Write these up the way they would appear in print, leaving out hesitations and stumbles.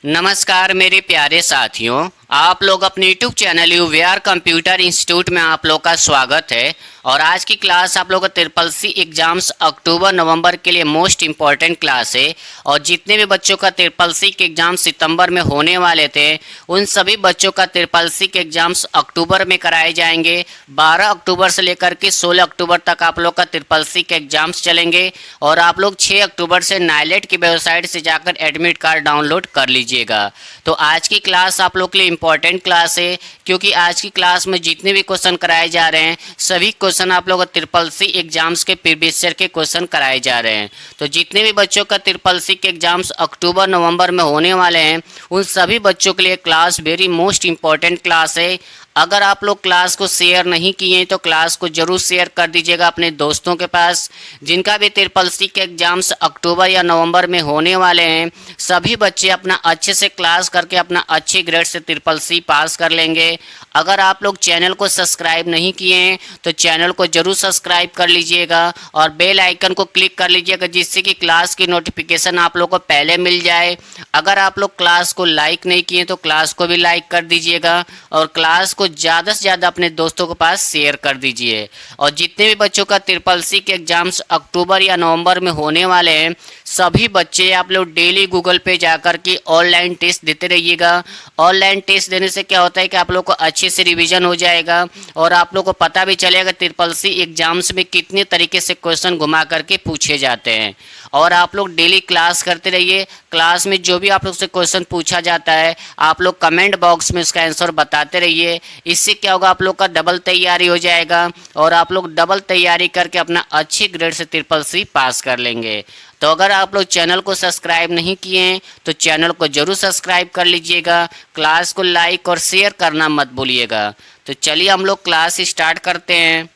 नमस्कार मेरे प्यारे साथियों, आप लोग अपने यूट्यूब चैनल यूवीआर कंप्यूटर इंस्टीट्यूट में आप लोग का स्वागत है। और आज की क्लास आप लोग का ट्रिपल सी एग्जाम्स अक्टूबर नवंबर के लिए मोस्ट इम्पॉर्टेंट क्लास है। और जितने भी बच्चों का ट्रिपल सी के एग्जाम सितंबर में होने वाले थे, उन सभी बच्चों का ट्रिपल सी के एग्जाम्स अक्टूबर में कराए जाएंगे। 12 अक्टूबर से लेकर के 16 अक्टूबर तक आप लोग का ट्रिपल सी के एग्जाम्स चलेंगे। और आप लोग 6 अक्टूबर से नाइलेट की वेबसाइट से जाकर एडमिट कार्ड डाउनलोड कर लीजिएगा। तो आज की क्लास आप लोग के लिए इम्पॉर्टेंट क्लास है, क्योंकि आज की क्लास में जितने भी क्वेश्चन कराए जा रहे हैं सभी क्वेश्चन आप लोग ट्रिपल सी एग्जाम्स के प्रीवियस ईयर के क्वेश्चन कराए जा रहे हैं। तो जितने भी बच्चों का ट्रिपल सी के एग्जाम्स अक्टूबर नवंबर में होने वाले हैं, उन सभी बच्चों के लिए class very most important class है। अगर आप लोग क्लास को शेयर नहीं किए हैं तो क्लास को जरूर शेयर कर दीजिएगा अपने दोस्तों के पास। जिनका भी ट्रिपल सी के एग्जाम्स अक्टूबर या नवंबर में होने वाले हैं, सभी बच्चे अपना अच्छे से क्लास करके अपना अच्छे ग्रेड से ट्रिपल सी पास कर लेंगे। अगर आप लोग चैनल को सब्सक्राइब नहीं किए हैं तो चैनल को जरूर सब्सक्राइब कर लीजिएगा और बेल आइकन को क्लिक कर लीजिएगा, जिससे कि क्लास की नोटिफिकेशन आप लोग को पहले मिल जाए। अगर आप लोग क्लास को लाइक नहीं किए तो क्लास को भी लाइक कर दीजिएगा और क्लास को ज़्यादा से ज़्यादा अपने दोस्तों के पास शेयर कर दीजिए। और जितने भी बच्चों का ट्रिपल सी के एग्जाम्स अक्टूबर या नवंबर में होने वाले हैं, सभी बच्चे आप लोग डेली गूगल पे जाकर के ऑनलाइन टेस्ट देते रहिएगा। ऑनलाइन टेस्ट देने से क्या होता है कि आप लोग को अच्छे से रिवीजन हो जाएगा और आप लोग को पता भी चलेगा ट्रिपल सी एग्जाम्स में कितने तरीके से क्वेश्चन घुमा करके पूछे जाते हैं। और आप लोग डेली क्लास करते रहिए। क्लास में जो भी आप लोग से क्वेश्चन पूछा जाता है, आप लोग कमेंट बॉक्स में उसका आंसर बताते रहिए। इससे क्या होगा, आप लोग का डबल तैयारी हो जाएगा और आप लोग डबल तैयारी करके अपना अच्छी ग्रेड से ट्रिपल सी पास कर लेंगे। तो अगर आप लोग चैनल को सब्सक्राइब नहीं किए हैं तो चैनल को जरूर सब्सक्राइब कर लीजिएगा। क्लास को लाइक और शेयर करना मत भूलिएगा। तो चलिए हम लोग क्लास स्टार्ट करते हैं।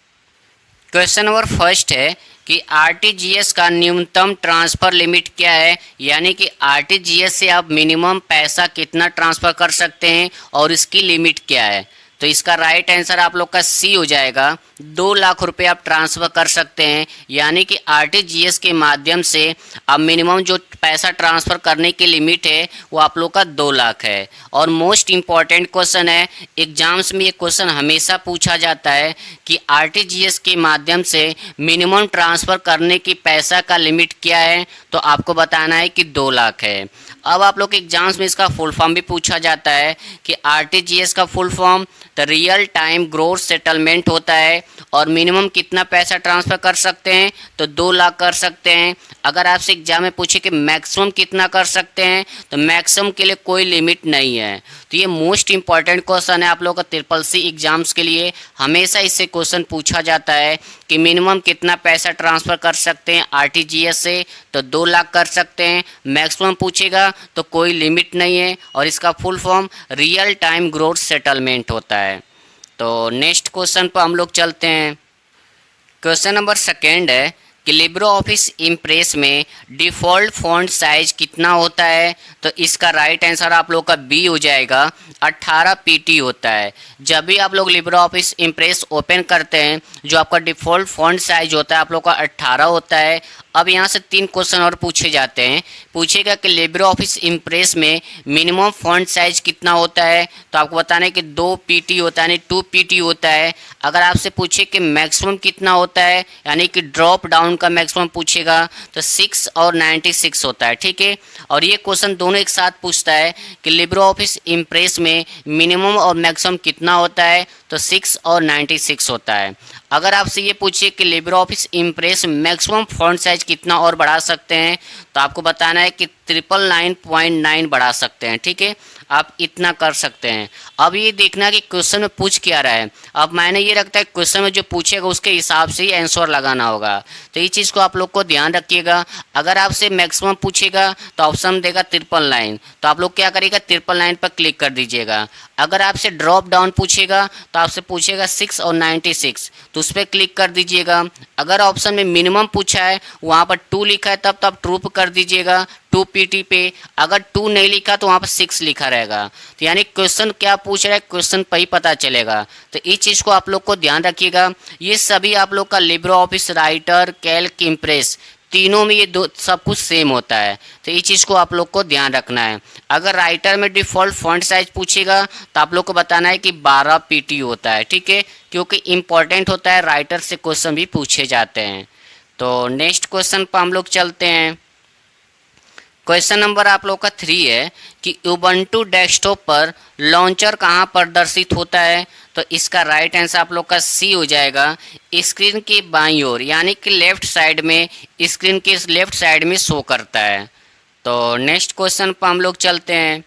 क्वेश्चन नंबर फर्स्ट है कि आरटीजीएस का न्यूनतम ट्रांसफ़र लिमिट क्या है, यानी कि आरटीजीएस से आप मिनिमम पैसा कितना ट्रांसफ़र कर सकते हैं और इसकी लिमिट क्या है। तो इसका राइट आंसर आप लोग का सी हो जाएगा। 2 लाख रुपए आप ट्रांसफ़र कर सकते हैं, यानी कि आरटीजीएस के माध्यम से अब मिनिमम जो पैसा ट्रांसफ़र करने की लिमिट है वो आप लोग का 2 लाख है। और मोस्ट इम्पॉर्टेंट क्वेश्चन है, एग्जाम्स में ये क्वेश्चन हमेशा पूछा जाता है कि आरटीजीएस के माध्यम से मिनिमम ट्रांसफ़र करने की पैसा का लिमिट क्या है। तो आपको बताना है कि 2 लाख है। अब आप लोग एग्जाम्स में इसका फुल फॉर्म भी पूछा जाता है कि आरटीजीएस का फुल फॉर्म तो रियल टाइम ग्रोथ सेटलमेंट होता है। और मिनिमम कितना पैसा ट्रांसफ़र कर सकते हैं, तो 2 लाख कर सकते हैं। अगर आपसे एग्जाम में पूछे कि मैक्सिमम कितना कर सकते हैं, तो मैक्सिमम के लिए कोई लिमिट नहीं है। तो ये मोस्ट इंपॉर्टेंट क्वेश्चन है आप लोगों का ट्रिपल सी एग्जाम्स के लिए। हमेशा इससे क्वेश्चन पूछा जाता है कि मिनिमम कितना पैसा ट्रांसफ़र कर सकते हैं आरटीजीएस से, तो 2 लाख कर सकते हैं। मैक्सिमम पूछेगा तो कोई लिमिट नहीं है और इसका full form real time growth settlement होता है। तो नेक्स्ट क्वेश्चन पर हम लोग चलते हैं। क्वेश्चन नंबर सेकेंड है कि लिब्रो ऑफिस इम्प्रेस में डिफ़ॉल्ट फ़ॉन्ट साइज कितना होता है। तो इसका राइट आंसर आप लोग का बी हो जाएगा, 18 पीटी होता है। जब भी आप लोग लिब्रो ऑफिस इम्प्रेस ओपन करते हैं, जो आपका डिफ़ॉल्ट फ़ॉन्ट साइज होता है आप लोग का 18 होता है। अब यहाँ से 3 क्वेश्चन और पूछे जाते हैं। पूछेगा कि लिब्रो ऑफिस इम्प्रेस में मिनिमम फ़ॉन्ट साइज कितना होता है, तो आपको बताना है कि 2 पीटी होता है, यानी 2 पीटी होता है। अगर आपसे पूछे कि मैक्सिमम कितना होता है, यानी कि ड्रॉप डाउन का मैक्सिमम पूछेगा, तो 6 और 96 होता है। ठीक है। और ये क्वेश्चन दोनों एक साथ पूछता है कि लिब्रो ऑफिस इम्प्रेस में मिनिमम और मैक्सिमम कितना होता है, तो 6 और 96 होता है। अगर आपसे ये पूछिए कि Libre office impress maximum font size कितना और बढ़ा सकते हैं, तो आपको बताना है कि 999.9 बढ़ा सकते हैं। ठीक है, आप इतना कर सकते हैं। अब ये देखना कि क्वेश्चन में पूछ क्या रहा है। अब मैंने ये रखता है क्वेश्चन में जो पूछेगा उसके हिसाब से ही आंसर लगाना होगा। तो ये चीज़ को आप लोग को ध्यान रखिएगा। अगर आपसे मैक्सिमम पूछेगा तो ऑप्शन देगा 999, तो आप लोग क्या करिएगा 999 पर क्लिक कर दीजिएगा। अगर आपसे ड्रॉप डाउन पूछेगा तो आपसे पूछेगा 6 और 96, तो उस पर क्लिक कर दीजिएगा। अगर ऑप्शन में मिनिमम पूछा है, वहाँ पर 2 लिखा है, तब तो आप ट्रू कर दीजिएगा 2 पीटी पे। अगर 2 नहीं लिखा तो वहाँ पर 6 लिखा रहेगा। तो यानी क्वेश्चन क्या पूछ रहा है, क्वेश्चन पर ही पता चलेगा। तो इस चीज़ को आप लोग को ध्यान रखिएगा। ये सभी आप लोग का Libre office writer, Calc, impress तीनों में ये दो सब कुछ सेम होता है, तो ये चीज़ को आप लोग को ध्यान रखना है। अगर राइटर में डिफ़ॉल्ट फॉन्ट साइज पूछेगा तो आप लोग को बताना है कि 12 पीटी होता है, ठीक है, क्योंकि इम्पॉर्टेंट होता है, राइटर से क्वेश्चन भी पूछे जाते हैं। तो नेक्स्ट क्वेश्चन पर हम लोग चलते हैं। क्वेश्चन नंबर आप लोग का 3 है कि उबंटू डेस्कटॉप पर लॉन्चर कहाँ प्रदर्शित होता है। तो इसका राइट आंसर आप लोग का सी हो जाएगा, स्क्रीन के बाईं ओर, यानी कि लेफ्ट साइड में, स्क्रीन के लेफ्ट साइड में शो करता है। तो नेक्स्ट क्वेश्चन पर हम लोग चलते हैं।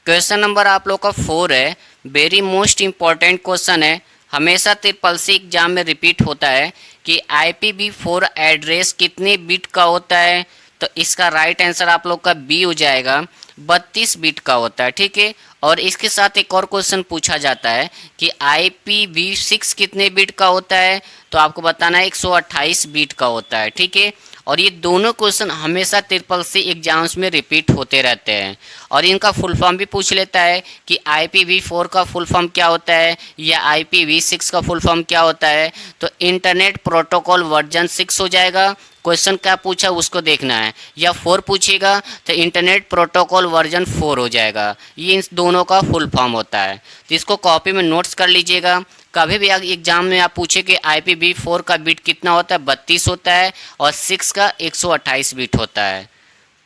क्वेश्चन नंबर आप लोग का 4 है, वेरी मोस्ट इम्पॉर्टेंट क्वेश्चन है, हमेशा ट्रिपल सी एग्जाम में रिपीट होता है कि IPv4 एड्रेस कितने बिट का होता है। तो इसका राइट आंसर आप लोग का बी हो जाएगा, 32 बिट का होता है, ठीक है। और इसके साथ एक और क्वेश्चन पूछा जाता है कि IPv6 कितने बिट का होता है। तो आपको बताना है 128 बिट का होता है, ठीक है। और ये दोनों क्वेश्चन हमेशा ट्रिपल सी एग्जाम्स में रिपीट होते रहते हैं। और इनका फुल फॉर्म भी पूछ लेता है कि IPv4 का फुल फॉर्म क्या होता है या IPv6 का फुल फॉर्म क्या होता है। तो इंटरनेट प्रोटोकॉल वर्जन 6 हो जाएगा। क्वेश्चन क्या पूछा उसको देखना है, या 4 पूछेगा तो इंटरनेट प्रोटोकॉल वर्जन 4 हो जाएगा। ये इन दोनों का फुल फॉर्म होता है, तो इसको कॉपी में नोट्स कर लीजिएगा। कभी भी एग्जाम में आप पूछे कि IPv4 का बिट कितना होता है, 32 होता है, और 6 का 128 बिट होता है।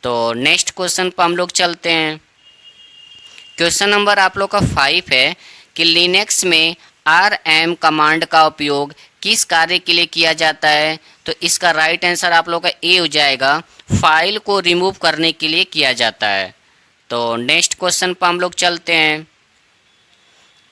तो नेक्स्ट क्वेश्चन पर हम लोग चलते हैं। क्वेश्चन नंबर आप लोग का 5 है कि लिनक्स में RM कमांड का उपयोग किस कार्य के लिए किया जाता है। तो इसका राइट आंसर आप लोग का ए हो जाएगा, फाइल को रिमूव करने के लिए किया जाता है। तो नेक्स्ट क्वेश्चन पर हम लोग चलते हैं।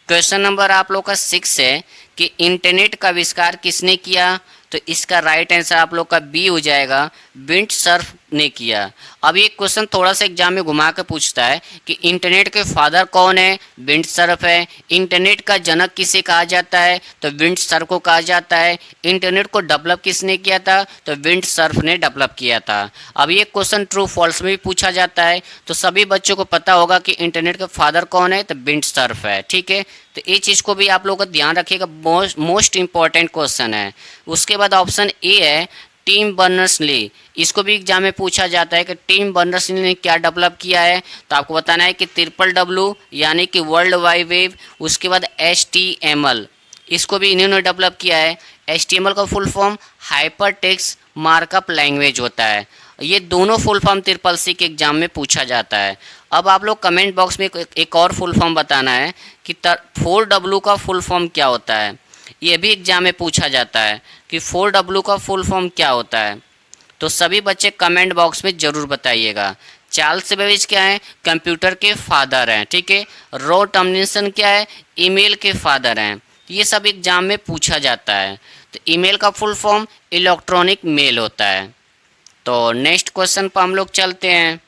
क्वेश्चन नंबर आप लोग का 6 है कि इंटरनेट का आविष्कार किसने किया। तो इसका राइट आंसर आप लोग का बी हो जाएगा, विंड सर्फ ने किया। अब ये क्वेश्चन थोड़ा सा एग्जाम में घुमा के पूछता है कि इंटरनेट के फादर कौन है, विंड सर्फ है। इंटरनेट का जनक किसे कहा जाता है, तो विंड सर्फ को कहा जाता है। इंटरनेट को डेवलप किसने किया था, तो विंड सर्फ ने डेवलप किया था। अब ये क्वेश्चन ट्रू फॉल्स में भी पूछा जाता है, तो सभी बच्चों को पता होगा कि इंटरनेट का फादर कौन है, तो विंड सर्फ है, ठीक है। तो ये चीज़ को भी आप लोग का ध्यान रखिएगा, मोस्ट इंपॉर्टेंट क्वेश्चन है। उसके बाद ऑप्शन ए है टिम बर्नर्स-ली। इसको भी एग्जाम में पूछा जाता है कि टिम बर्नर्स-ली ने क्या डेवलप किया है। तो आपको बताना है कि WWW यानी कि वर्ल्ड वाइड वेब, उसके बाद HTML, इसको भी इन्होंने डेवलप किया है। HTML का full form hyper text markup language होता है। ये दोनों फुल फॉर्म ट्रिपल सी के एग्जाम में पूछा जाता है। अब आप लोग कमेंट बॉक्स में एक और फुल फॉर्म बताना है कि 4W का फुल फॉर्म क्या होता है। ये भी एग्जाम में पूछा जाता है कि 4W का फुल फॉर्म क्या होता है। तो सभी बच्चे कमेंट बॉक्स में ज़रूर बताइएगा। चार्ल्स बेबेज क्या है, कंप्यूटर के फादर हैं, ठीक है। रॉ टॉमलिंसन क्या है, ईमेल के फादर हैं। ये सब एग्जाम में पूछा जाता है। तो ईमेल का फुल फॉर्म इलेक्ट्रॉनिक मेल होता है। तो नेक्स्ट क्वेश्चन पर हम लोग चलते हैं।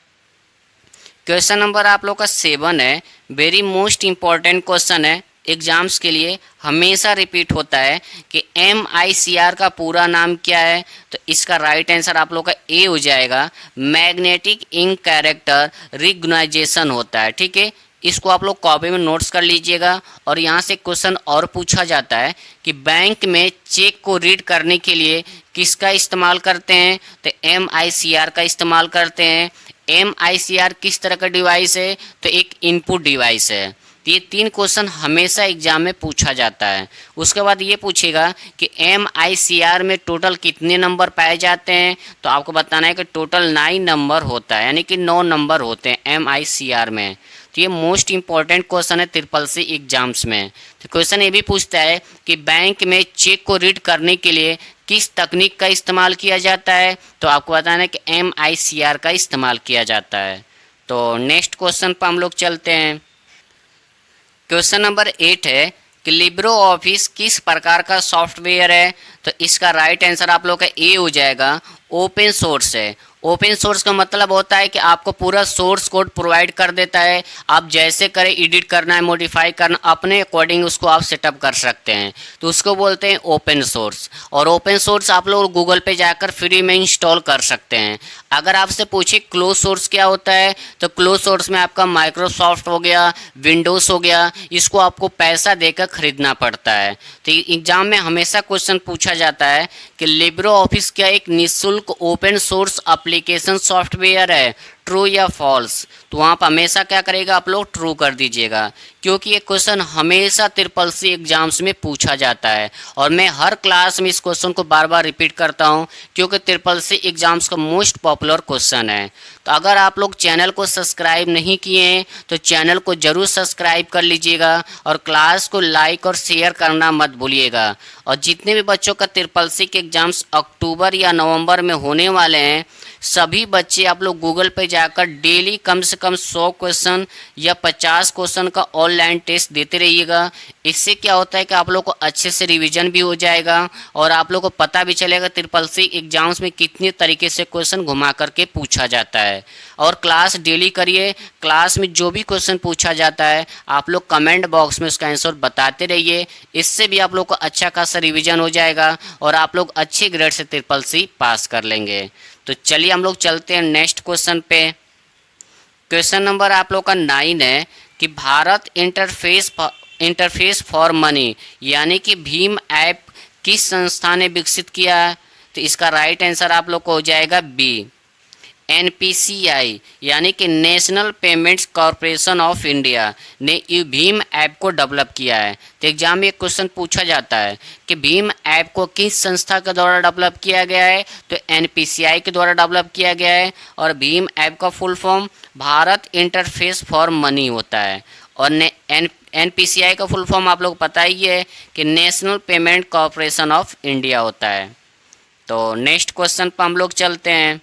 क्वेश्चन नंबर आप लोग का 7 है, वेरी मोस्ट इम्पॉर्टेंट क्वेश्चन है, एग्जाम्स के लिए हमेशा रिपीट होता है कि MICR का पूरा नाम क्या है। तो इसका राइट आंसर आप लोग का ए हो जाएगा, मैग्नेटिक इंक कैरेक्टर रिकग्नाइजेशन होता है, ठीक है। इसको आप लोग कॉपी में नोट्स कर लीजिएगा। और यहाँ से क्वेश्चन और पूछा जाता है कि बैंक में चेक को रीड करने के लिए किसका इस्तेमाल करते हैं। तो MICR का इस्तेमाल करते हैं। MICR किस तरह का डिवाइस है, तो एक इनपुट डिवाइस है। तो ये 3 क्वेश्चन हमेशा एग्जाम में पूछा जाता है। उसके बाद ये पूछेगा कि MICR में टोटल कितने नंबर पाए जाते हैं। तो आपको बताना है कि टोटल 9 नंबर होता है, यानी कि 9 नंबर होते हैं MICR में। तो ये मोस्ट इंपॉर्टेंट क्वेश्चन है ट्रिपल सी एग्जाम्स में। तो क्वेश्चन ये भी पूछता है कि बैंक में चेक को रीड करने के लिए किस तकनीक का इस्तेमाल किया जाता है। तो आपको बताना है कि MICR का इस्तेमाल किया जाता है। तो नेक्स्ट क्वेश्चन पर हम लोग चलते हैं। क्वेश्चन नंबर 8 है कि लिब्रो ऑफिस किस प्रकार का सॉफ्टवेयर है। तो इसका राइट आंसर आप लोग का ए हो जाएगा, ओपन सोर्स है। ओपन सोर्स का मतलब होता है कि आपको पूरा सोर्स कोड प्रोवाइड कर देता है, आप जैसे करें, एडिट करना है, मॉडिफाई करना, अपने अकॉर्डिंग उसको आप सेटअप कर सकते हैं, तो उसको बोलते हैं ओपन सोर्स। और ओपन सोर्स आप लोग गूगल पे जाकर फ्री में इंस्टॉल कर सकते हैं। अगर आपसे पूछे क्लोज सोर्स क्या होता है, तो क्लोज सोर्स में आपका माइक्रोसॉफ्ट हो गया, विंडोज़ हो गया, इसको आपको पैसा देकर खरीदना पड़ता है। तो एग्जाम में हमेशा क्वेश्चन पूछा जाता है कि लिब्रो ऑफिस क्या एक निःशुल्क ओपन सोर्स एप्लीकेशन सॉफ्टवेयर है, ट्रू या फॉल्स? तो वहाँ पर हमेशा क्या करेगा, आप लोग ट्रू कर दीजिएगा, क्योंकि ये क्वेश्चन हमेशा ट्रिपल सी एग्जाम्स में पूछा जाता है। और मैं हर क्लास में इस क्वेश्चन को बार बार रिपीट करता हूँ, क्योंकि ट्रिपल सी एग्जाम्स का मोस्ट पॉपुलर क्वेश्चन है। तो अगर आप लोग चैनल को सब्सक्राइब नहीं किए हैं तो चैनल को ज़रूर सब्सक्राइब कर लीजिएगा, और क्लास को लाइक और शेयर करना मत भूलिएगा। और जितने भी बच्चों का ट्रिपल सी के एग्ज़ाम्स अक्टूबर या नवंबर में होने वाले हैं, सभी बच्चे आप लोग गूगल पे जाकर डेली कम से कम 100 क्वेश्चन या 50 क्वेश्चन का ऑनलाइन टेस्ट देते रहिएगा। इससे क्या होता है कि आप लोग को अच्छे से रिवीजन भी हो जाएगा, और आप लोग को पता भी चलेगा ट्रिपल सी एग्जाम्स में कितने तरीके से क्वेश्चन घुमा करके पूछा जाता है। और क्लास डेली करिए, क्लास में जो भी क्वेश्चन पूछा जाता है आप लोग कमेंट बॉक्स में उसका आंसर बताते रहिए। इससे भी आप लोग को अच्छा खासा रिवीजन हो जाएगा, और आप लोग अच्छे ग्रेड से ट्रिपल सी पास कर लेंगे। तो चलिए हम लोग चलते हैं नेक्स्ट क्वेश्चन पे। क्वेश्चन नंबर आप लोग का 9 है कि भारत इंटरफेस फॉर मनी यानी कि भीम ऐप किस संस्था ने विकसित किया है? तो इसका राइट आंसर आप लोग को हो जाएगा बी, एनपीसीआई यानी कि national payments corporation of India ने ये भीम ऐप को डेवलप किया है। तो एग्जाम में एक क्वेश्चन पूछा जाता है कि भीम ऐप को किस संस्था के द्वारा डेवलप किया गया है? तो एनपीसीआई के द्वारा डेवलप किया गया है। और भीम ऐप का full form Bharat interface for money होता है। और एनपीसीआई का फुल फॉर्म आप लोग पता ही है कि national payment corporation of India होता है। तो नेक्स्ट क्वेश्चन पर हम लोग चलते हैं।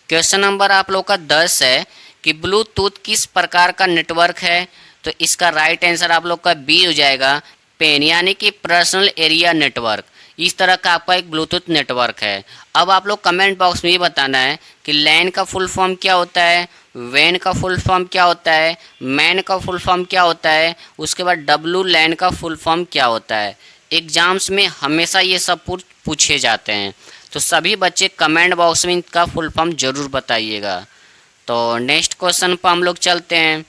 क्वेश्चन नंबर आप लोग का 10 है कि ब्लूटूथ किस प्रकार का नेटवर्क है? तो इसका राइट आंसर आप लोग का बी हो जाएगा, पेन यानी कि पर्सनल एरिया नेटवर्क। इस तरह का आपका एक ब्लूटूथ नेटवर्क है। अब आप लोग कमेंट बॉक्स में ये बताना है कि लैन का फुल फॉर्म क्या होता है, वैन का फुल फॉर्म क्या होता है, मैन का फुल फॉर्म क्या होता है, उसके बाद डब्लू लैन का फुल फॉर्म क्या होता है। एग्जाम्स में हमेशा ये सब पूछे जाते हैं, तो सभी बच्चे कमेंट बॉक्स में इनका फुल फॉर्म जरूर बताइएगा। तो नेक्स्ट क्वेश्चन पर हम लोग चलते हैं।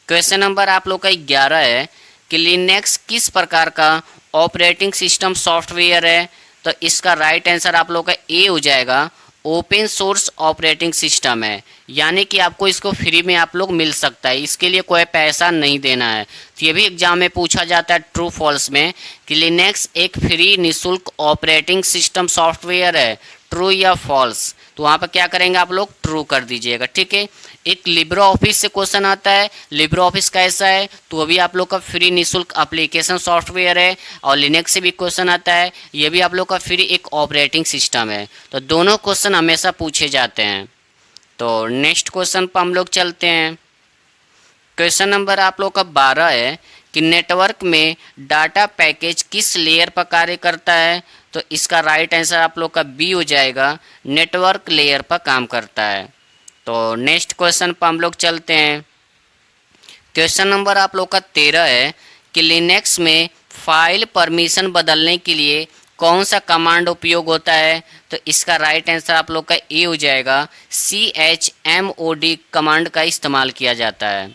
क्वेश्चन नंबर आप लोग का 11 है कि लिनक्स किस प्रकार का ऑपरेटिंग सिस्टम सॉफ्टवेयर है? तो इसका राइट आंसर आप लोग का ए हो जाएगा, ओपन सोर्स ऑपरेटिंग सिस्टम है, यानी कि आपको इसको फ्री में आप लोग मिल सकता है, इसके लिए कोई पैसा नहीं देना है। तो ये भी एग्जाम में पूछा जाता है ट्रू फॉल्स में कि लिनक्स एक फ्री निःशुल्क ऑपरेटिंग सिस्टम सॉफ्टवेयर है, ट्रू या फॉल्स? तो वहाँ पर क्या करेंगे आप लोग, ट्रू कर दीजिएगा, ठीक है। एक लिब्रो ऑफिस से क्वेश्चन आता है, लिब्रो ऑफिस कैसा है? तो वो भी आप लोग का फ्री निःशुल्क एप्लीकेशन सॉफ्टवेयर है। और लिनक्स से भी क्वेश्चन आता है, ये भी आप लोग का फ्री एक ऑपरेटिंग सिस्टम है। तो दोनों क्वेश्चन हमेशा पूछे जाते हैं। तो नेक्स्ट क्वेश्चन पर हम लोग चलते हैं। क्वेश्चन नंबर आप लोग का 12 है कि नेटवर्क में डाटा पैकेज किस लेयर पर कार्य करता है? तो इसका राइट आंसर आप लोग का बी हो जाएगा, नेटवर्क लेयर पर काम करता है। तो नेक्स्ट क्वेश्चन पर हम लोग चलते हैं। क्वेश्चन नंबर आप लोग का 13 है कि लिनक्स में फाइल परमिशन बदलने के लिए कौन सा कमांड उपयोग होता है? तो इसका राइट आंसर आप लोग का ए हो जाएगा, chmod कमांड का इस्तेमाल किया जाता है।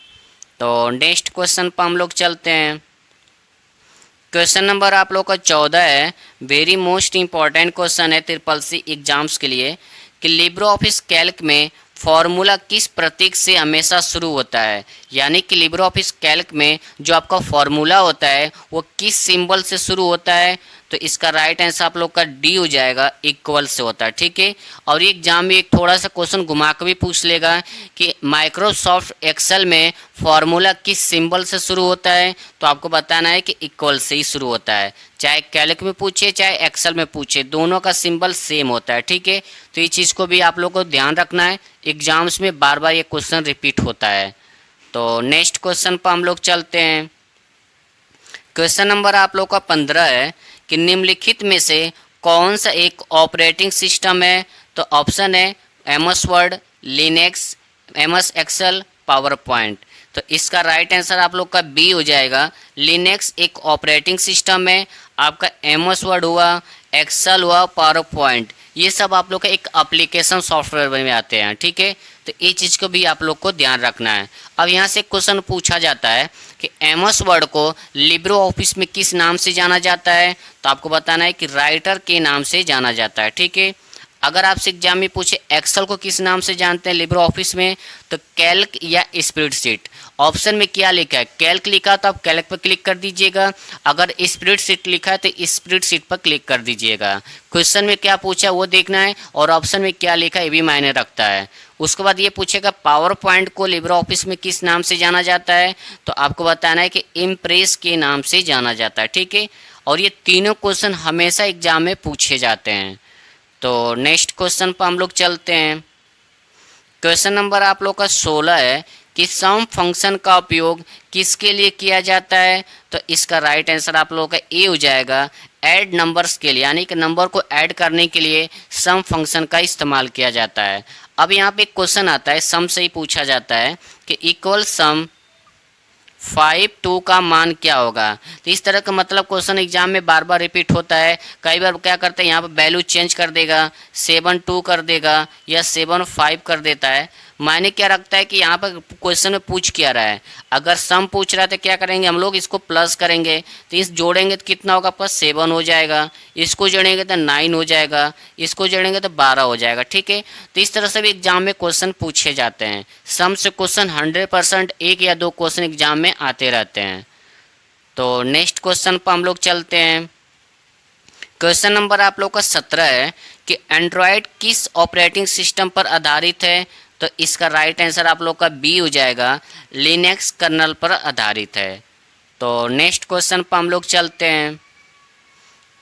तो नेक्स्ट क्वेश्चन पर हम लोग चलते हैं। क्वेश्चन नंबर आप लोग का 14 है, वेरी मोस्ट इम्पॉर्टेंट क्वेश्चन है ट्रिपल सी एग्जाम्स के लिए कि लिब्रो ऑफिस कैल्क में फॉर्मूला किस प्रतीक से हमेशा शुरू होता है? यानी कि लिब्रो ऑफिस कैल्क में जो आपका फॉर्मूला होता है वो किस सिंबल से शुरू होता है? तो इसका राइट आंसर आप लोग का डी हो जाएगा, इक्वल से होता है, ठीक है। और ये एग्जाम में एक थोड़ा सा क्वेश्चन घुमा के भी पूछ लेगा कि माइक्रोसॉफ्ट एक्सेल में फॉर्मूला किस सिंबल से शुरू होता है? तो आपको बताना है कि इक्वल से ही शुरू होता है। चाहे कैल्क में पूछे चाहे एक्सेल में पूछे, दोनों का सिंबल सेम होता है, ठीक है। तो ये चीज़ को भी आप लोग को ध्यान रखना है, एग्जाम्स में बार बार ये क्वेश्चन रिपीट होता है। तो नेक्स्ट क्वेश्चन पर हम लोग चलते हैं। क्वेश्चन नंबर आप लोग का 15 है कि निम्नलिखित में से कौन सा एक ऑपरेटिंग सिस्टम है? तो ऑप्शन है MS Word, Linux, MS Excel, PowerPoint. तो इसका राइट आंसर आप लोग का बी हो जाएगा। लिनक्स एक ऑपरेटिंग सिस्टम है, आपका MS वर्ड हुआ, एक्सेल हुआ, पावर पॉइंट, ये सब आप लोग का एक एप्लीकेशन सॉफ्टवेयर में आते हैं, ठीक है। तो ये चीज़ को भी आप लोग को ध्यान रखना है। अब यहाँ से क्वेश्चन पूछा जाता है कि MS वर्ड को लिब्रो ऑफिस में किस नाम से जाना जाता है, तो आपको बताना है कि राइटर के नाम से जाना जाता है, ठीक है। अगर आपसे एग्जाम में पूछे एक्सेल को किस नाम से जानते हैं लिब्रो ऑफिस में, तो कैल्क या स्प्रेडशीट। ऑप्शन में क्या लिखा है, कैल्क लिखा तो आप कैल्क पर क्लिक कर दीजिएगा, अगर स्प्रेडशीट लिखा है तो स्प्रेडशीट पर क्लिक कर दीजिएगा। क्वेश्चन में क्या पूछा वो देखना है और ऑप्शन में क्या लिखा है ये भी मायने रखता है। उसके बाद ये पूछेगा पावर पॉइंट को लिब्रो ऑफिस में किस नाम से जाना जाता है, तो आपको बताना है कि इम्प्रेस के नाम से जाना जाता है, ठीक है। और ये तीनों क्वेश्चन हमेशा एग्जाम में पूछे जाते हैं। तो नेक्स्ट क्वेश्चन पर हम लोग चलते हैं। क्वेश्चन नंबर आप लोग का 16 है कि सम फंक्शन का उपयोग किसके लिए किया जाता है, तो इसका राइट आंसर आप लोगों का ए हो जाएगा, ऐड नंबर्स के लिए, यानी कि नंबर को ऐड करने के लिए सम फंक्शन का इस्तेमाल किया जाता है। अब यहाँ पे एक क्वेश्चन आता है, सम से ही पूछा जाता है कि इक्वल सम 5 2 का मान क्या होगा। तो इस तरह का मतलब क्वेश्चन एग्जाम में बार बार रिपीट होता है। कई बार क्या करते हैं यहाँ पर वैल्यू चेंज कर देगा, 7 2 कर देगा या 7 5 कर देता है। मायने क्या रखता है कि यहाँ पर क्वेश्चन में पूछ क्या रहा है। अगर सम पूछ रहा है तो क्या करेंगे हम लोग, इसको प्लस करेंगे, तो इस जोड़ेंगे तो कितना होगा आपका 7 हो जाएगा, इसको जोड़ेंगे तो 9 हो जाएगा, इसको जोड़ेंगे तो 12 हो जाएगा, ठीक है। तो इस तरह से भी एग्जाम में क्वेश्चन पूछे जाते हैं। सम से क्वेश्चन 100% एक या दो क्वेश्चन एग्जाम में आते रहते हैं। तो नेक्स्ट क्वेश्चन पर हम लोग चलते हैं। क्वेश्चन नंबर आप लोग का 17 है कि एंड्रॉयड किस ऑपरेटिंग सिस्टम पर आधारित है, तो इसका राइट आंसर आप लोग का बी हो जाएगा, लिनक्स कर्नल पर आधारित है। तो नेक्स्ट क्वेश्चन पर हम लोग चलते हैं।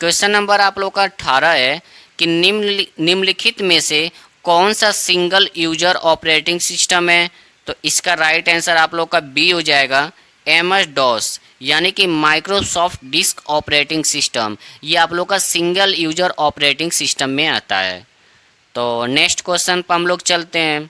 क्वेश्चन नंबर आप लोग का 18 है कि निम्नलिखित में से कौन सा सिंगल यूजर ऑपरेटिंग सिस्टम है, तो इसका राइट आंसर आप लोग का बी हो जाएगा, MS DOS, यानी कि माइक्रोसॉफ्ट डिस्क ऑपरेटिंग सिस्टम। ये आप लोग का सिंगल यूजर ऑपरेटिंग सिस्टम में आता है। तो नेक्स्ट क्वेश्चन पर हम लोग चलते हैं।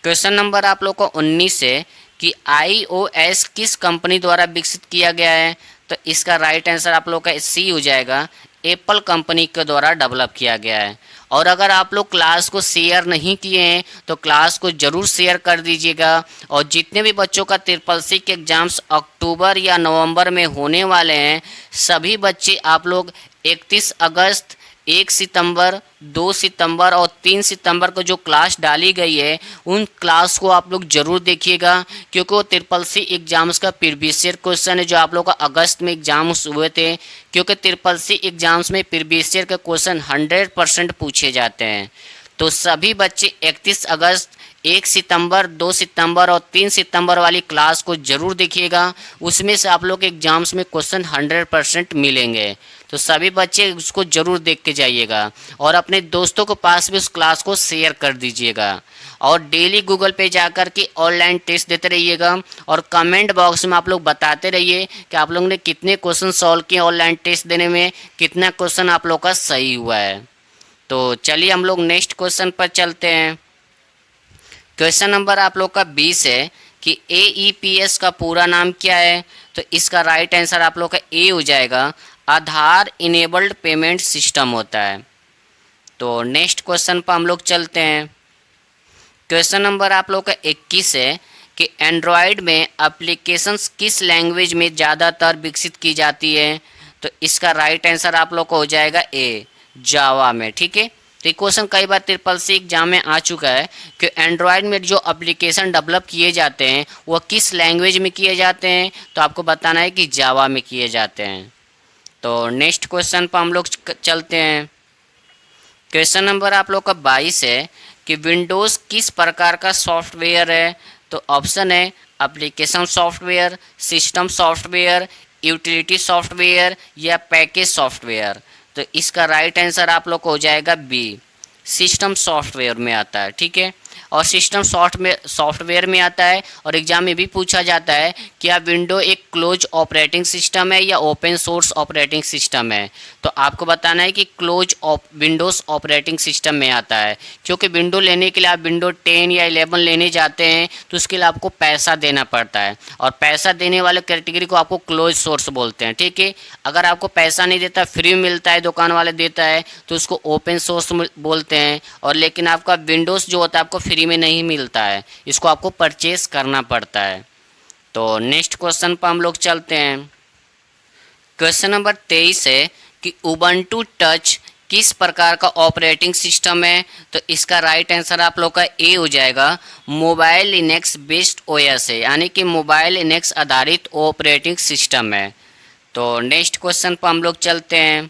क्वेश्चन नंबर आप लोग को 19 है कि iOS किस कंपनी द्वारा विकसित किया गया है, तो इसका राइट आंसर आप लोग का सी हो जाएगा, एप्पल कंपनी के द्वारा डेवलप किया गया है। और अगर आप लोग क्लास को शेयर नहीं किए हैं तो क्लास को ज़रूर शेयर कर दीजिएगा। और जितने भी बच्चों का SSC के एग्ज़ाम्स अक्टूबर या नवंबर में होने वाले हैं, सभी बच्चे आप लोग 31 अगस्त, 1 सितंबर, 2 सितंबर और 3 सितंबर को जो क्लास डाली गई है उन क्लास को आप लोग ज़रूर देखिएगा, क्योंकि वो SSC एग्ज़ाम्स का प्रीवियस ईयर क्वेश्चन है जो आप लोग का अगस्त में एग्ज़ाम्स हुए थे। क्योंकि SSC एग्ज़ाम्स में प्रीवियस ईयर के क्वेश्चन 100% पूछे जाते हैं। तो सभी बच्चे 31 अगस्त, 1 सितंबर, 2 सितंबर और 3 सितंबर वाली क्लास को ज़रूर देखिएगा, उसमें से आप लोग एग्ज़ाम्स में क्वेश्चन 100% मिलेंगे। तो सभी बच्चे उसको ज़रूर देख के जाइएगा और अपने दोस्तों के पास भी उस क्लास को शेयर कर दीजिएगा। और डेली गूगल पे जाकर के ऑनलाइन टेस्ट देते रहिएगा और कमेंट बॉक्स में आप लोग बताते रहिए कि आप लोगों ने कितने क्वेश्चन सॉल्व किए ऑनलाइन टेस्ट देने में, कितना क्वेश्चन आप लोग का सही हुआ है। तो चलिए हम लोग नेक्स्ट क्वेश्चन पर चलते हैं। क्वेश्चन नंबर आप लोग का 20 है कि AEPS का पूरा नाम क्या है, तो इसका राइट आंसर आप लोग का ए हो जाएगा, आधार इनेबल्ड पेमेंट सिस्टम होता है। तो नेक्स्ट क्वेश्चन पर हम लोग चलते हैं। क्वेश्चन नंबर आप लोग का 21 है कि एंड्रॉयड में एप्लीकेशंस किस लैंग्वेज में ज़्यादातर विकसित की जाती है, तो इसका राइट आंसर आप लोग को हो जाएगा ए, जावा में, ठीक है। तो क्वेश्चन कई बार SSC एग्जाम में आ चुका है कि एंड्रॉयड में जो एप्लीकेशन डेवलप किए जाते हैं वो किस लैंग्वेज में किए जाते हैं, तो आपको बताना है कि जावा में किए जाते हैं। तो नेक्स्ट क्वेश्चन पर हम लोग चलते हैं। क्वेश्चन नंबर आप लोग का 22 है कि विंडोज़ किस प्रकार का सॉफ्टवेयर है, तो ऑप्शन है application software, system software, utility software या पैकेज सॉफ्टवेयर। तो इसका राइट आंसर आप लोग को हो जाएगा बी, सिस्टम सॉफ्टवेयर में आता है, ठीक है। और सिस्टम सॉफ्टवेयर में आता है। और एग्जाम में भी पूछा जाता है कि आप विंडो एक क्लोज ऑपरेटिंग सिस्टम है या ओपन सोर्स ऑपरेटिंग सिस्टम है। तो आपको बताना है कि क्लोज विंडोज़ ऑपरेटिंग सिस्टम में आता है, क्योंकि विंडो लेने के लिए आप विंडो 10 या 11 लेने जाते हैं तो उसके लिए आपको पैसा देना पड़ता है, और पैसा देने वाले कैटेगरी को आपको क्लोज सोर्स बोलते हैं। ठीक है, अगर आपको पैसा नहीं देता, फ्री मिलता है, दुकान वाले देता है, तो उसको ओपन सोर्स बोलते हैं। और लेकिन आपका विंडोज़ जो होता है आपको फ्री में नहीं मिलता है, इसको आपको परचेस करना पड़ता है। तो नेक्स्ट क्वेश्चन पर हम लोग चलते हैं। क्वेश्चन नंबर 23 है कि उबंटू टच किस प्रकार का ऑपरेटिंग सिस्टम है। तो इसका राइट आंसर आप लोग का ए हो जाएगा, मोबाइल लिनक्स बेस्ड ओएस है, यानी कि मोबाइल लिनक्स आधारित ऑपरेटिंग सिस्टम है। तो नेक्स्ट क्वेश्चन पर हम लोग चलते हैं।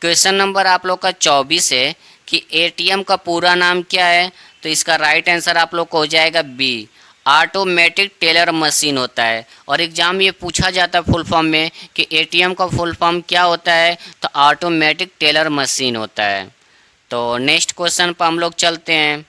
क्वेश्चन नंबर आप लोग का 24 है कि एटीएम का पूरा नाम क्या है। तो इसका राइट आंसर आप लोग को हो जाएगा बी, ऑटोमेटिक टेलर मशीन होता है। और एग्जाम में ये पूछा जाता है फुल फॉर्म में कि एटीएम का फुल फॉर्म क्या होता है, तो ऑटोमेटिक टेलर मशीन होता है। तो नेक्स्ट क्वेश्चन पर हम लोग चलते हैं।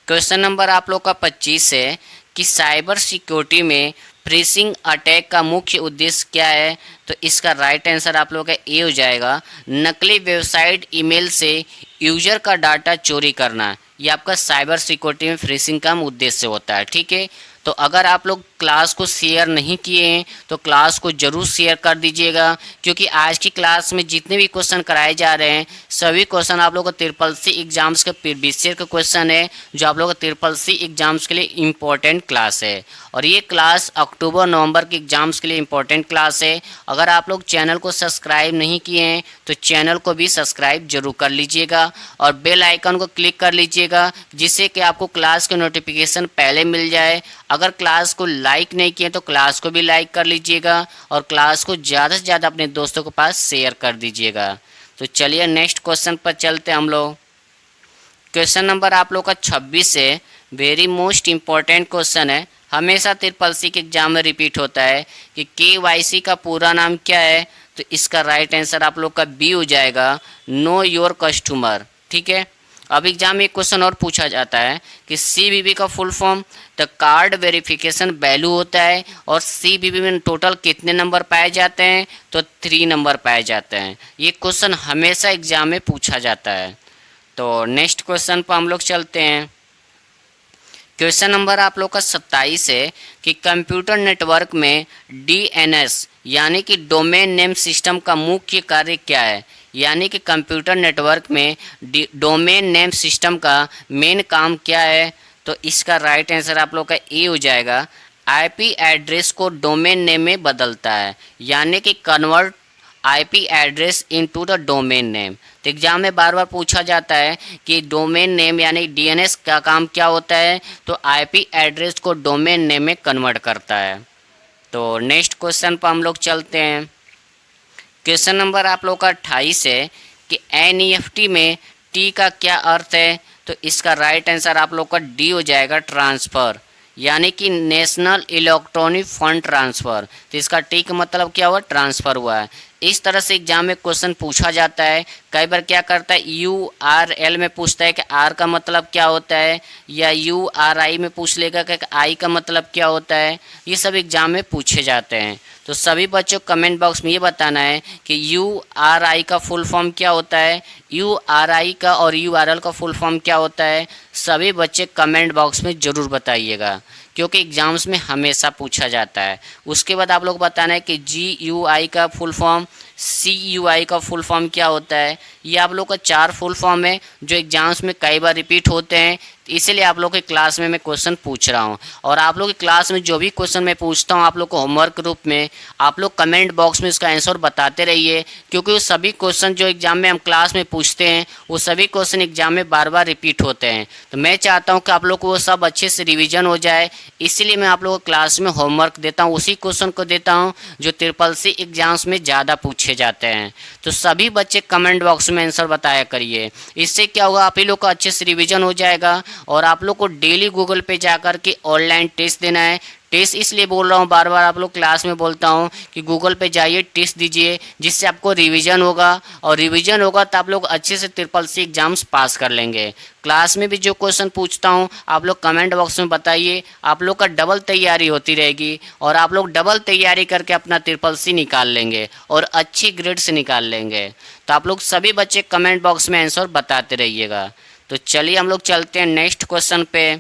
क्वेश्चन नंबर आप लोग का 25 है कि साइबर सिक्योरिटी में फिशिंग अटैक का मुख्य उद्देश्य क्या है। तो इसका राइट आंसर आप लोग का ए हो जाएगा, नकली वेबसाइट ईमेल से यूजर का डाटा चोरी करना। ये आपका साइबर सिक्योरिटी में फिशिंग का उद्देश्य होता है। ठीक है, तो अगर आप लोग क्लास को शेयर नहीं किए हैं तो क्लास को ज़रूर शेयर कर दीजिएगा, क्योंकि आज की क्लास में जितने भी क्वेश्चन कराए जा रहे हैं सभी क्वेश्चन आप लोग को ट्रिपल सी एग्जाम्स के प्रीवियस ईयर का क्वेश्चन है, जो आप लोग को ट्रिपल सी एग्जाम्स के लिए इम्पोर्टेंट क्लास है। और ये क्लास अक्टूबर नवंबर के एग्जाम्स के लिए इम्पोर्टेंट क्लास है। अगर आप लोग चैनल को सब्सक्राइब नहीं किए हैं तो चैनल को भी सब्सक्राइब जरूर कर लीजिएगा और बेल आइकन को क्लिक कर लीजिएगा, जिससे कि आपको क्लास के नोटिफिकेशन पहले मिल जाए। अगर क्लास को लाइक नहीं किए तो क्लास को भी लाइक कर लीजिएगा और क्लास को ज़्यादा से ज़्यादा अपने दोस्तों के पास शेयर कर दीजिएगा। तो चलिए नेक्स्ट क्वेश्चन पर चलते हैं हम लोग। क्वेश्चन नंबर आप लोग का 26 है, वेरी मोस्ट इम्पॉर्टेंट क्वेश्चन है, हमेशा ट्रिपल सी के एग्जाम में रिपीट होता है कि केवाईसी का पूरा नाम क्या है। तो इसका राइट आंसर आप लोग का बी हो जाएगा, नो योर कस्टमर। ठीक है, अब एग्जाम में एक क्वेश्चन और पूछा जाता है कि सीवीवी का full form, the card verification value होता है, और सीवीवी में टोटल कितने नंबर पाए जाते हैं। तो 3 नंबर पाए जाते हैं। ये क्वेश्चन हमेशा एग्जाम में पूछा जाता है। तो नेक्स्ट क्वेश्चन पर हम लोग चलते हैं। क्वेश्चन नंबर आप लोग का 27 है कि कंप्यूटर नेटवर्क में डीएनएस यानी कि डोमेन नेम सिस्टम का मुख्य कार्य क्या है। यानी कि कंप्यूटर नेटवर्क में डोमेन नेम सिस्टम का मेन काम क्या है। तो इसका राइट आंसर आप लोग का ए हो जाएगा, आईपी एड्रेस को डोमेन नेम में बदलता है, यानी कि convert IP address into the domain name. तो एग्जाम में बार बार पूछा जाता है कि डोमेन नेम यानी डीएनएस का काम क्या होता है। तो आईपी एड्रेस को डोमेन नेम में कन्वर्ट करता है। तो नेक्स्ट क्वेश्चन पर हम लोग चलते हैं। क्वेश्चन नंबर आप लोग का 28 है कि एनईएफटी में टी का क्या अर्थ है। तो इसका राइट आंसर आप लोग का डी हो जाएगा, ट्रांसफ़र, यानी कि नेशनल इलेक्ट्रॉनिक फंड ट्रांसफ़र। तो इसका टी का मतलब क्या हुआ, ट्रांसफ़र हुआ है। इस तरह से एग्जाम में क्वेश्चन पूछा जाता है। कई बार क्या करता है, URL में पूछता है कि आर का मतलब क्या होता है, या URI में पूछ लेगा कि आई का मतलब क्या होता है। ये सब एग्जाम में पूछे जाते हैं। तो सभी बच्चों को कमेंट बॉक्स में ये बताना है कि URI का फुल फॉर्म क्या होता है, URI का और URL का फुल फॉर्म क्या होता है। सभी बच्चे कमेंट बॉक्स में ज़रूर बताइएगा, क्योंकि एग्ज़ाम्स में हमेशा पूछा जाता है। उसके बाद आप लोग बताना है कि GUI का फुल फॉर्म, CUI का फुल फॉर्म क्या होता है। ये आप लोग का 4 फुल फॉर्म है जो एग्जाम्स में कई बार रिपीट होते हैं, इसीलिए आप लोग के क्लास में मैं क्वेश्चन पूछ रहा हूँ। और आप लोग की क्लास में जो भी क्वेश्चन मैं पूछता हूँ आप लोग को होमवर्क रूप में, आप लोग कमेंट बॉक्स में इसका आंसर बताते रहिए, क्योंकि वो सभी क्वेश्चन जो एग्जाम में हम क्लास में पूछते हैं वो सभी क्वेश्चन एग्जाम में बार बार रिपीट होते हैं। तो मैं चाहता हूँ कि आप लोग को वो सब अच्छे से रिविजन हो जाए, इसीलिए मैं आप लोगों को क्लास में होमवर्क देता हूँ, उसी क्वेश्चन को देता हूँ जो ट्रिपल सी एग्जाम्स में ज़्यादा पूछे जाते हैं। तो सभी बच्चे कमेंट बॉक्स में आंसर बताया करिए, इससे क्या होगा, आप ही लोग का अच्छे से रिविजन हो जाएगा। और आप लोग को डेली गूगल पे जाकर के ऑनलाइन टेस्ट देना है। टेस्ट इसलिए बोल रहा हूँ, बार बार आप लोग क्लास में बोलता हूँ कि गूगल पे जाइए, टेस्ट दीजिए, जिससे आपको रिवीजन होगा, और रिवीजन होगा तो आप लोग अच्छे से ट्रिपल सी एग्जाम्स पास कर लेंगे। क्लास में भी जो क्वेश्चन पूछता हूँ आप लोग कमेंट बॉक्स में बताइए, आप लोग का डबल तैयारी होती रहेगी और आप लोग डबल तैयारी करके अपना ट्रिपल सी निकाल लेंगे और अच्छी ग्रेड से निकाल लेंगे। तो आप लोग सभी बच्चे कमेंट बॉक्स में आंसर बताते रहिएगा। तो चलिए हम लोग चलते हैं नेक्स्ट क्वेश्चन पे।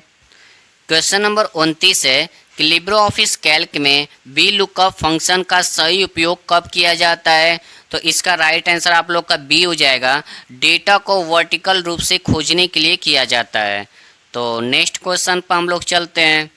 क्वेश्चन नंबर 29 है कि लिब्रो ऑफिस कैल्क में वी लुकअप फंक्शन का सही उपयोग कब किया जाता है। तो इसका राइट आंसर आप लोग का बी हो जाएगा, डेटा को वर्टिकल रूप से खोजने के लिए किया जाता है। तो नेक्स्ट क्वेश्चन पर हम लोग चलते हैं।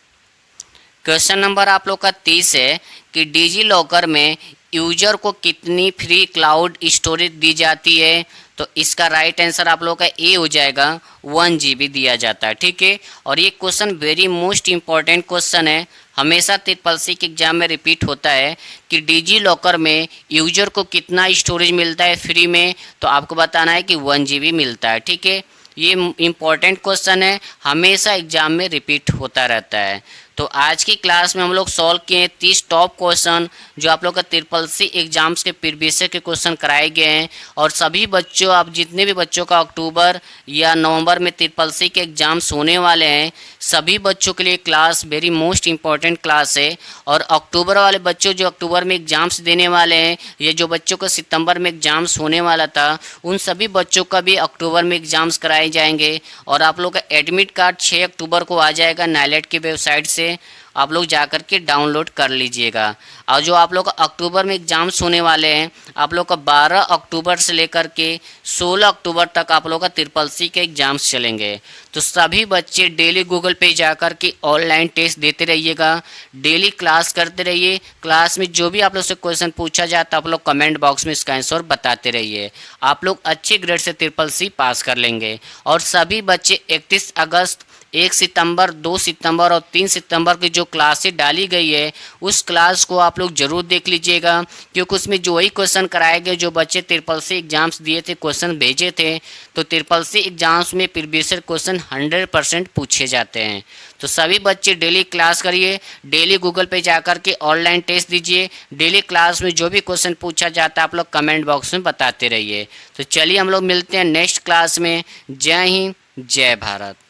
क्वेश्चन नंबर आप लोग का 30 है कि डिजी लॉकर में यूजर को कितनी फ्री क्लाउड स्टोरेज दी जाती है। तो इसका राइट आंसर आप लोग का ए हो जाएगा, 1 GB दिया जाता है। ठीक है, और ये question very most important question है, हमेशा ट्रिपल सी के एग्जाम में रिपीट होता है कि डिजी लॉकर में यूजर को कितना स्टोरेज मिलता है फ्री में। तो आपको बताना है कि 1 GB मिलता है। ठीक है, ये इम्पॉर्टेंट क्वेश्चन है, हमेशा एग्जाम में रिपीट होता रहता है। तो आज की क्लास में हम लोग सॉल्व किए 30 टॉप क्वेश्चन जो आप लोग का ट्रिपल सी एग्जाम्स के प्रीवियस के क्वेश्चन कराए गए हैं। और सभी बच्चों, आप जितने भी बच्चों का अक्टूबर या नवंबर में ट्रिपल सी के एग्जाम्स होने वाले हैं, सभी बच्चों के लिए class very most important class है। और अक्टूबर वाले बच्चों जो अक्टूबर में एग्जाम्स देने वाले हैं, या जो बच्चों को सितंबर में एग्जाम्स होने वाला था, उन सभी बच्चों का भी अक्टूबर में एग्जाम्स कराए जाएंगे। और आप लोग का एडमिट कार्ड 6 अक्टूबर को आ जाएगा नाइलेट की वेबसाइट से, आप लोग जाकर के डाउनलोड कर लीजिएगा। और जो आप लोग का अक्टूबर में एग्जाम्स होने वाले हैं, आप लोग का 12 अक्टूबर से लेकर के 16 अक्टूबर तक आप लोग का ट्रिपल सी के एग्जाम्स चलेंगे। तो सभी बच्चे डेली गूगल पे जाकर के ऑनलाइन टेस्ट देते रहिएगा, डेली क्लास करते रहिए। क्लास में जो भी आप लोग से क्वेश्चन पूछा जाता है आप लोग कमेंट बॉक्स में इसका आंसर बताते रहिए, आप लोग अच्छे ग्रेड से ट्रिपल सी पास कर लेंगे। और सभी बच्चे 31 अगस्त, 1 सितंबर, 2 सितंबर और 3 सितंबर की जो क्लासेस डाली गई है उस क्लास को आप लोग ज़रूर देख लीजिएगा, क्योंकि उसमें जो वही क्वेश्चन कराए गए जो बच्चे ट्रिपल सी एग्जाम्स दिए थे, क्वेश्चन भेजे थे। तो ट्रिपल सी एग्जाम्स में प्रीवियस क्वेश्चन 100% पूछे जाते हैं। तो सभी बच्चे डेली क्लास करिए, डेली गूगल पे जाकर के ऑनलाइन टेस्ट दीजिए, डेली क्लास में जो भी क्वेश्चन पूछा जाता है आप लोग कमेंट बॉक्स में बताते रहिए। तो चलिए हम लोग मिलते हैं नेक्स्ट क्लास में। जय हिंद, जय भारत।